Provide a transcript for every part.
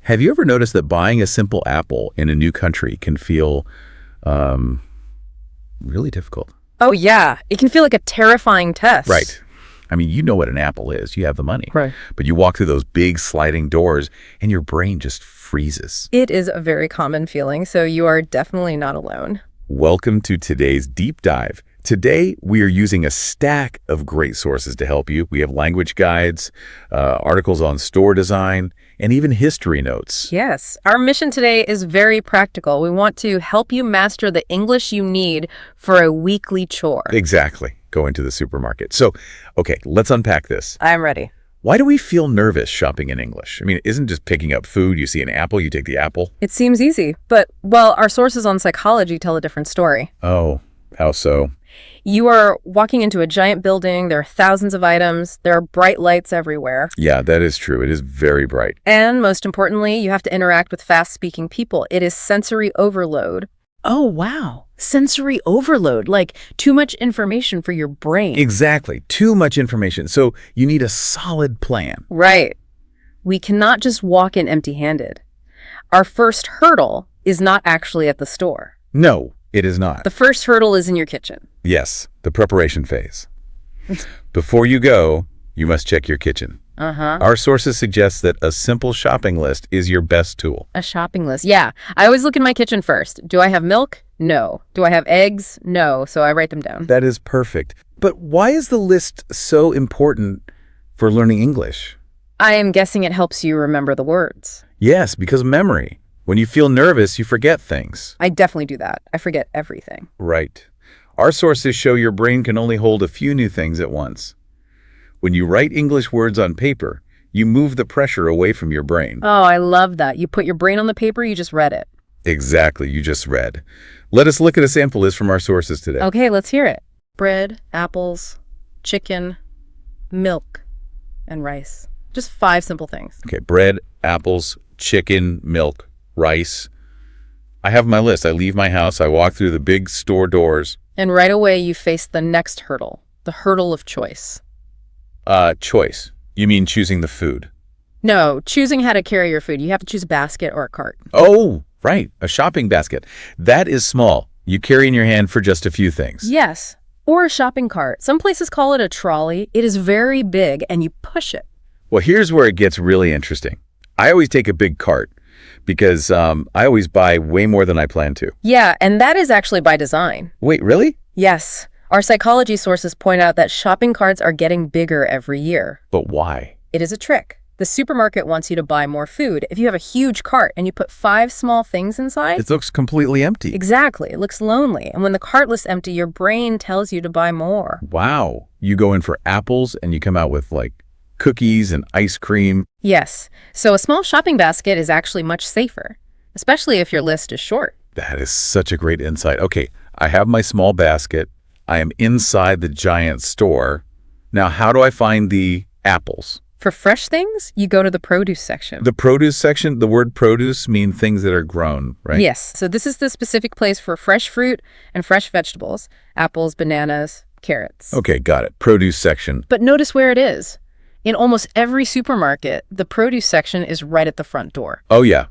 Have you ever noticed that buying a simple apple in a new country can feel um, really difficult? Oh, yeah. It can feel like a terrifying test. Right. I mean, you know what an apple is. You have the money. Right. But you walk through those big sliding doors and your brain just freezes. It is a very common feeling, so you are definitely not alone. Welcome to today's deep dive. Today, we are using a stack of great sources to help you. We have language guides, articles on store design, and even history notes. Yes. Our mission today is very practical. We want to help you master the English you need for a weekly chore. Exactly. Going to the supermarket. So, okay, let's unpack this. I'm ready. Why do we feel nervous shopping in English? I mean, isn't just picking up food, you see an apple, you take the apple? It seems easy, but, well, our sources on psychology tell a different story. Oh, how so? You are walking into a giant building, there are thousands of items, there are bright lights everywhere. Yeah, that is true. It is very bright. And most importantly, you have to interact with fast-speaking people. It is sensory overload. Oh, wow. Sensory overload, like too much information for your brain. Exactly. Too much information. So you need a solid plan. Right. We cannot just walk in empty-handed. Our first hurdle is not actually at the store. No, it is not. The first hurdle is in your kitchen. Yes, the preparation phase. Before you go, you must check your kitchen. Our sources suggest that a simple shopping list is your best tool. A shopping list. Yeah. I always look in my kitchen first. Do I have milk? No. Do I have eggs? No. So I write them down. That is perfect. But why is the list so important for learning English? I am guessing it helps you remember the words. Yes, because of memory. When you feel nervous, you forget things. I definitely do that. I forget everything. Right. Our sources show your brain can only hold a few new things at once. When you write English words on paper, you move the pressure away from your brain. Oh, I love that. You put your brain on the paper, you just read it. Exactly, you just read. Let us look at a sample list from our sources today. Okay, let's hear it. Bread, apples, chicken, milk, and rice. Just 5 simple things. Okay, bread, apples, chicken, milk, rice. I have my list. I leave my house, I walk through the big store doors. And right away, you face the next hurdle, the hurdle of choice. Choice. You mean choosing the food? No, choosing how to carry your food. You have to choose a basket or a cart. Oh, right, a shopping basket. That is small. You carry in your hand for just a few things. Yes, or a shopping cart. Some places call it a trolley. It is very big, and you push it. Well, here's where it gets really interesting. I always take a big cart because I always buy way more than I plan to. Yeah, and that is actually by design. Wait, really? Yes. Our psychology sources point out that shopping carts are getting bigger every year. But why? It is a trick. The supermarket wants you to buy more food. If you have a huge cart and you put 5 small things inside... It looks completely empty. Exactly. It looks lonely. And when the cart lists empty, your brain tells you to buy more. Wow. You go in for apples and you come out with like cookies and ice cream. Yes. So a small shopping basket is actually much safer, especially if your list is short. That is such a great insight. Okay, I have my small basket. I am inside the giant store. Now, how do I find the apples? For fresh things, you go to the produce section. The produce section, the word produce means things that are grown, right? Yes. So this is the specific place for fresh fruit and fresh vegetables, apples, bananas, carrots. Okay, got it. Produce section. But notice where it is. In almost every supermarket, the produce section is right at the front door. Oh, yeah.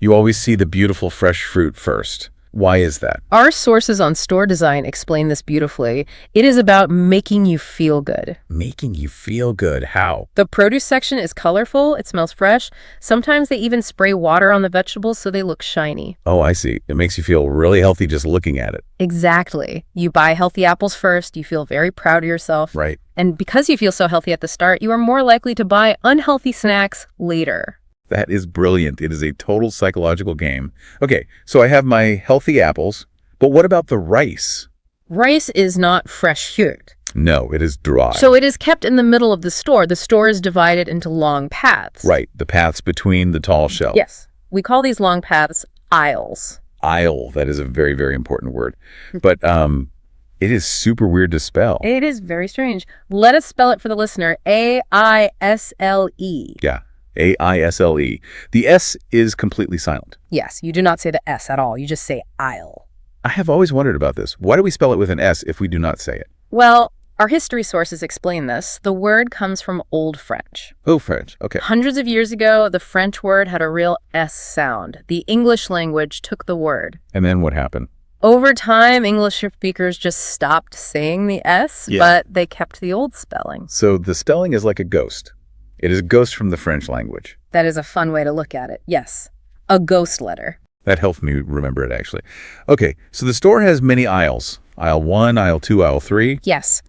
You always see the beautiful fresh fruit first. Why is that? Our sources on store design explain this beautifully. It is about making you feel good. Making you feel good. How? The produce section is colorful. It smells fresh. Sometimes they even spray water on the vegetables so they look shiny. Oh, I see. It makes you feel really healthy just looking at it. Exactly. You buy healthy apples first. You feel very proud of yourself. Right. And because you feel so healthy at the start, you are more likely to buy unhealthy snacks later. That is brilliant. It is a total psychological game. Okay, so I have my healthy apples, but what about the rice? Rice is not fresh fruit. No, it is dry. So it is kept in the middle of the store. The store is divided into long paths. Right, the paths between the tall shelves. Yes. We call these long paths aisles. Aisle, that is a very, very important word. But it is super weird to spell. It is very strange. Let us spell it for the listener. A-I-S-L-E. Yeah. A-I-S-L-E. The S is completely silent. Yes, you do not say the S at all. You just say aisle. I have always wondered about this. Why do we spell it with an S if we do not say it? Well, Our history sources explain this. The word comes from Old French. Oh, French. Okay. Hundreds of years ago, the French word had a real S sound. The English language took the word. And then what happened? Over time, English speakers just stopped saying the S, but they kept the old spelling. So the spelling is like a ghost. It is a ghost from the French language. That is a fun way to look at it. Yes, a ghost letter. That helped me remember it, actually. Okay, so the store has many aisles. Aisle 1, aisle 2, aisle 3. Yes,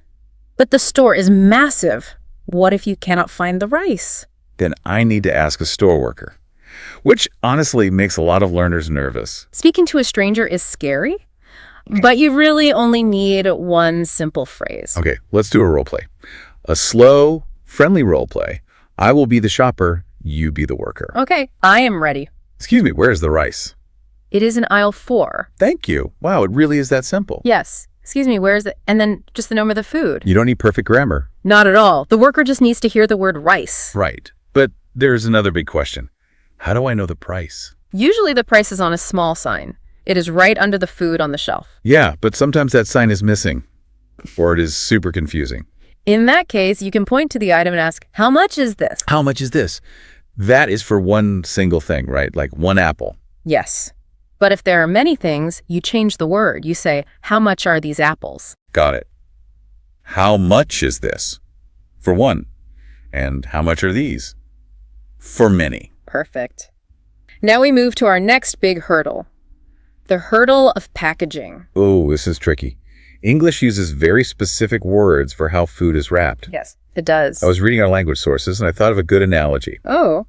but the store is massive. What if you cannot find the rice? Then I need to ask a store worker, which honestly makes a lot of learners nervous. Speaking to a stranger is scary, but you really only need one simple phrase. Okay, let's do a role play. A slow, friendly role play. I will be the shopper, you be the worker. Okay, I am ready. Excuse me, where's the rice? It is in aisle 4. Thank you. Wow, it really is that simple. Yes. Excuse me, where is it? And then just the name of the food. You don't need perfect grammar. Not at all. The worker just needs to hear the word rice. Right. But there's another big question. How do I know the price? Usually the price is on a small sign. It is right under the food on the shelf. Yeah, but sometimes that sign is missing, or it is super confusing. In that case, you can point to the item and ask, how much is this? How much is this? That is for one single thing, right? Like one apple. Yes. But if there are many things, you change the word. You say, how much are these apples? Got it. How much is this? For one. And how much are these? For many. Perfect. Now we move to our next big hurdle. The hurdle of packaging. Oh, this is tricky. English uses very specific words for how food is wrapped. Yes, it does. I was reading our language sources and I thought of a good analogy. Oh,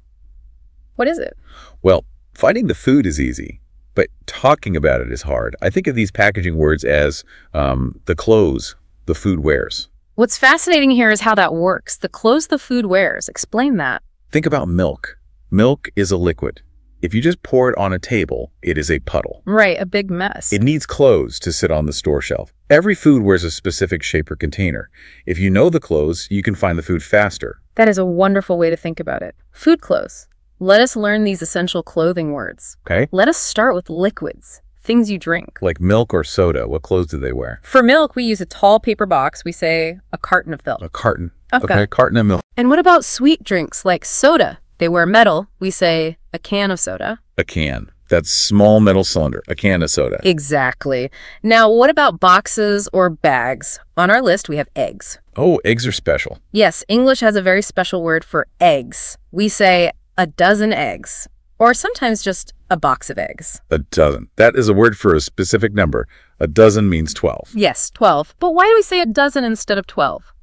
what is it? Well, finding the food is easy, but talking about it is hard. I think of these packaging words as the clothes the food wears. What's fascinating here is how that works. The clothes the food wears. Explain that. Think about milk. Milk is a liquid. If you just pour it on a table, it is a puddle. Right, a big mess. It needs clothes to sit on the store shelf. Every food wears a specific shape or container. If you know the clothes, you can find the food faster. That is a wonderful way to think about it. Food clothes. Let us learn these essential clothing words. Okay? Let us start with liquids, things you drink. Like milk or soda, what clothes do they wear? For milk, we use a tall paper box. We say a carton of milk. A carton. Okay. Carton of milk. And what about sweet drinks like soda? They wear metal. We say a can of soda. A can. That small metal cylinder. A can of soda. Exactly. Now, what about boxes or bags? On our list, we have eggs. Oh, eggs are special. Yes, English has a very special word for eggs. We say a dozen eggs, or sometimes just a box of eggs. A dozen. That is a word for a specific number. A dozen means 12. Yes, 12. But why do we say a dozen instead of 12?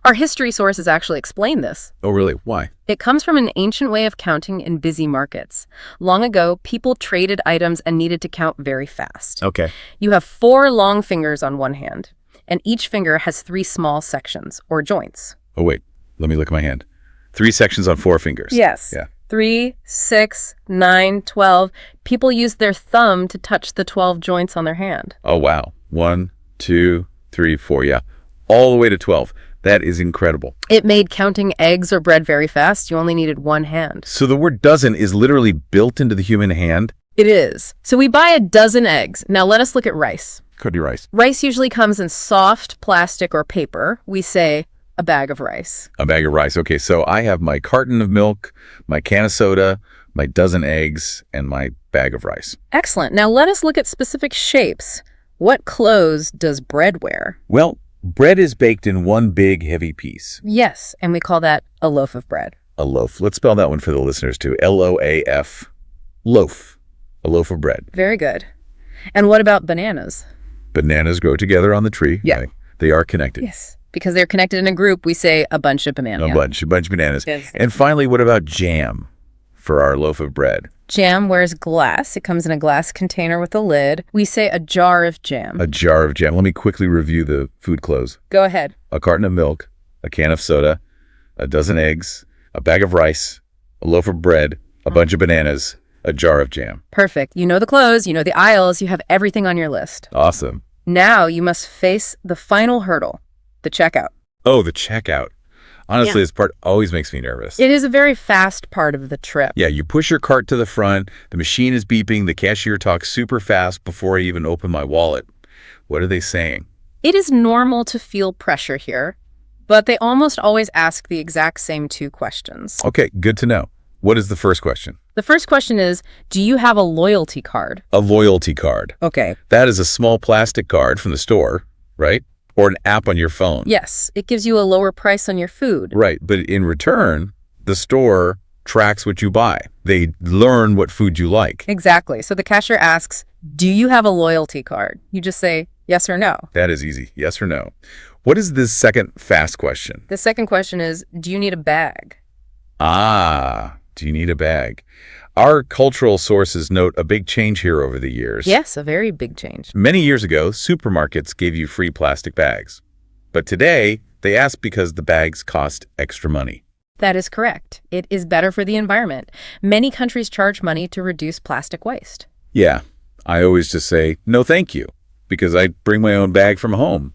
Our history sources actually explain this. Oh, really? Why? It comes from an ancient way of counting in busy markets. Long ago, people traded items and needed to count very fast. Okay. You have 4 long fingers on one hand, and each finger has 3 small sections, or joints. Oh, wait. Let me look at my hand. 3 sections on 4 fingers. Yes. Yeah. 3, 6, 9, 12. People use their thumb to touch the 12 joints on their hand. Oh, wow. 1, 2, 3, 4. Yeah. All the way to 12. That is incredible. It made counting eggs or bread very fast. You only needed one hand. So the word dozen is literally built into the human hand? It is. So we buy a dozen eggs. Now let us look at rice. Cody rice. Rice usually comes in soft plastic or paper. We say a bag of rice. A bag of rice. Okay, so I have my carton of milk, my can of soda, my dozen eggs, and my bag of rice. Excellent. Now let us look at specific shapes. What clothes does bread wear? Well, bread is baked in one big, heavy piece. Yes, and we call that a loaf of bread. A loaf. Let's spell that one for the listeners too. L-O-A-F. Loaf. A loaf of bread. Very good. And what about bananas? Bananas grow together on the tree. Yeah. Right? They are connected. Yes. Because they're connected in a group, we say a bunch of bananas. A bunch of bananas. Yes. And finally, what about jam for our loaf of bread? Jam wears glass. It comes in a glass container with a lid. We say a jar of jam. A jar of jam. Let me quickly review the food clothes. Go ahead. A carton of milk, a can of soda, a dozen eggs, a bag of rice, a loaf of bread, a bunch of bananas, a jar of jam. Perfect. You know the clothes, you know the aisles, you have everything on your list. Awesome. Now you must face the final hurdle, the checkout. Oh, the checkout. Honestly, this part always makes me nervous. It is a very fast part of the trip. Yeah, you push your cart to the front, the machine is beeping, the cashier talks super fast before I even open my wallet. What are they saying? It is normal to feel pressure here, but they almost always ask the exact same two questions. Okay, good to know. What is the first question? The first question is, do you have a loyalty card? A loyalty card. Okay. That is a small plastic card from the store, right? Or an app on your phone. Yes, it gives you a lower price on your food. Right, but in return, the store tracks what you buy. They learn what food you like. Exactly. So the cashier asks, do you have a loyalty card? You just say yes or no. That is easy. Yes or no. What is this second fast question? The second question is, do you need a bag? Ah, do you need a bag? Our cultural sources note a big change here over the years. Yes, a very big change. Many years ago, supermarkets gave you free plastic bags. But today, they ask because the bags cost extra money. That is correct. It is better for the environment. Many countries charge money to reduce plastic waste. Yeah, I always just say, no thank you, because I bring my own bag from home.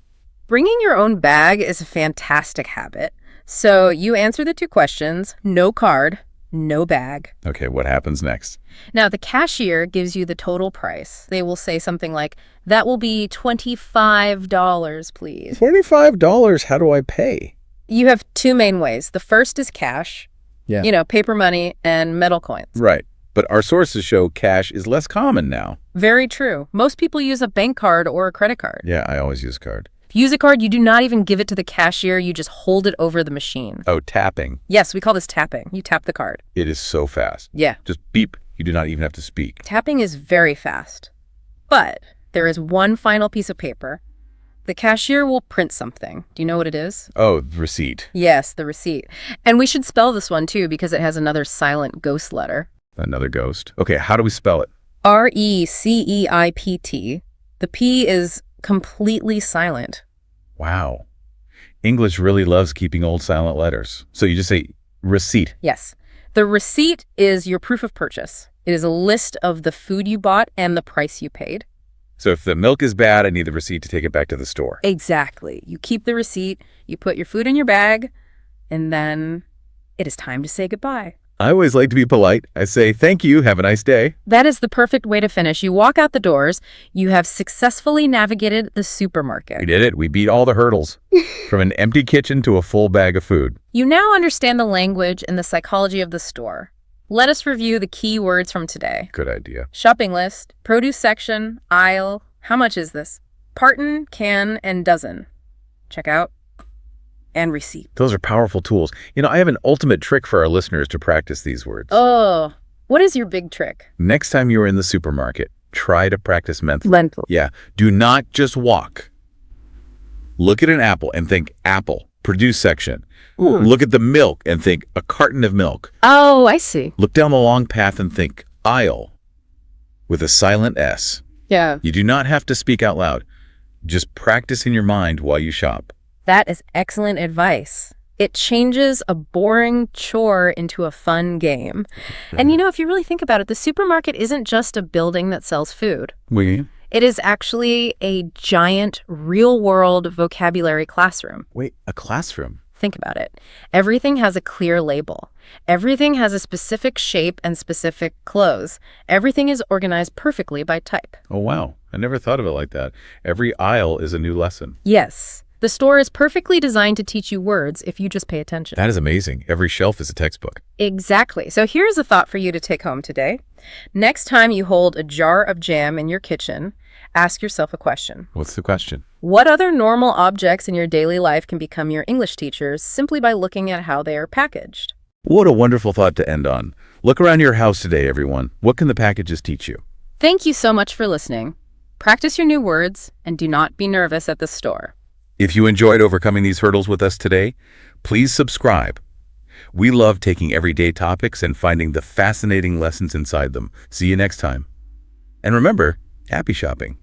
Bringing your own bag is a fantastic habit. So you answer the two questions, no card, no bag. Okay, what happens next? Now, the cashier gives you the total price. They will say something like, that will be $25, please. $25, how do I pay? You have two main ways. The first is cash, Yeah. Paper money and metal coins. Right, but our sources show cash is less common now. Very true. Most people use a bank card or a credit card. Yeah, I always use card. If you use a card, you do not even give it to the cashier. You just hold it over the machine. Oh, tapping. Yes, we call this tapping. You tap the card. It is so fast. Yeah. Just beep. You do not even have to speak. Tapping is very fast. But there is one final piece of paper. The cashier will print something. Do you know what it is? Oh, receipt. Yes, the receipt. And we should spell this one too because it has another silent ghost letter. Another ghost. Okay, how do we spell it? R-E-C-E-I-P-T. The P is completely silent. Wow. English really loves keeping old silent letters. So you just say receipt. Yes. The receipt is your proof of purchase. It is a list of the food you bought and the price you paid. So if the milk is bad, I need the receipt to take it back to the store. Exactly. You keep the receipt, you put your food in your bag, and then it is time to say goodbye. I always like to be polite. I say, thank you, have a nice day. That is the perfect way to finish. You walk out the doors, you have successfully navigated the supermarket. We did it. We beat all the hurdles. From an empty kitchen to a full bag of food. You now understand the language and the psychology of the store. Let us review the key words from today. Good idea. Shopping list, produce section, aisle. How much is this? Parton, can, and dozen. Checkout. And receipt. Those are powerful tools. I have an ultimate trick for our listeners to practice these words. Oh, what is your big trick? Next time you're in the supermarket, try to practice mentally. Lentil. Yeah, do not just walk. Look at an apple and think apple, produce section. Look at the milk and think a carton of milk. Oh, I see. Look down the long path and think aisle with a silent S. Yeah. You do not have to speak out loud. Just practice in your mind while you shop. That is excellent advice. It changes a boring chore into a fun game. And if you really think about it, the supermarket isn't just a building that sells food. It is actually a giant real-world vocabulary classroom. Wait, a classroom? Think about it. Everything has a clear label. Everything has a specific shape and specific clothes. Everything is organized perfectly by type. Oh, wow. I never thought of it like that. Every aisle is a new lesson. Yes. The store is perfectly designed to teach you words if you just pay attention. That is amazing. Every shelf is a textbook. Exactly. So here's a thought for you to take home today. Next time you hold a jar of jam in your kitchen, ask yourself a question. What's the question? What other normal objects in your daily life can become your English teachers simply by looking at how they are packaged? What a wonderful thought to end on. Look around your house today, everyone. What can the packages teach you? Thank you so much for listening. Practice your new words and do not be nervous at the store. If you enjoyed overcoming these hurdles with us today, please subscribe. We love taking everyday topics and finding the fascinating lessons inside them. See you next time. And remember, happy shopping.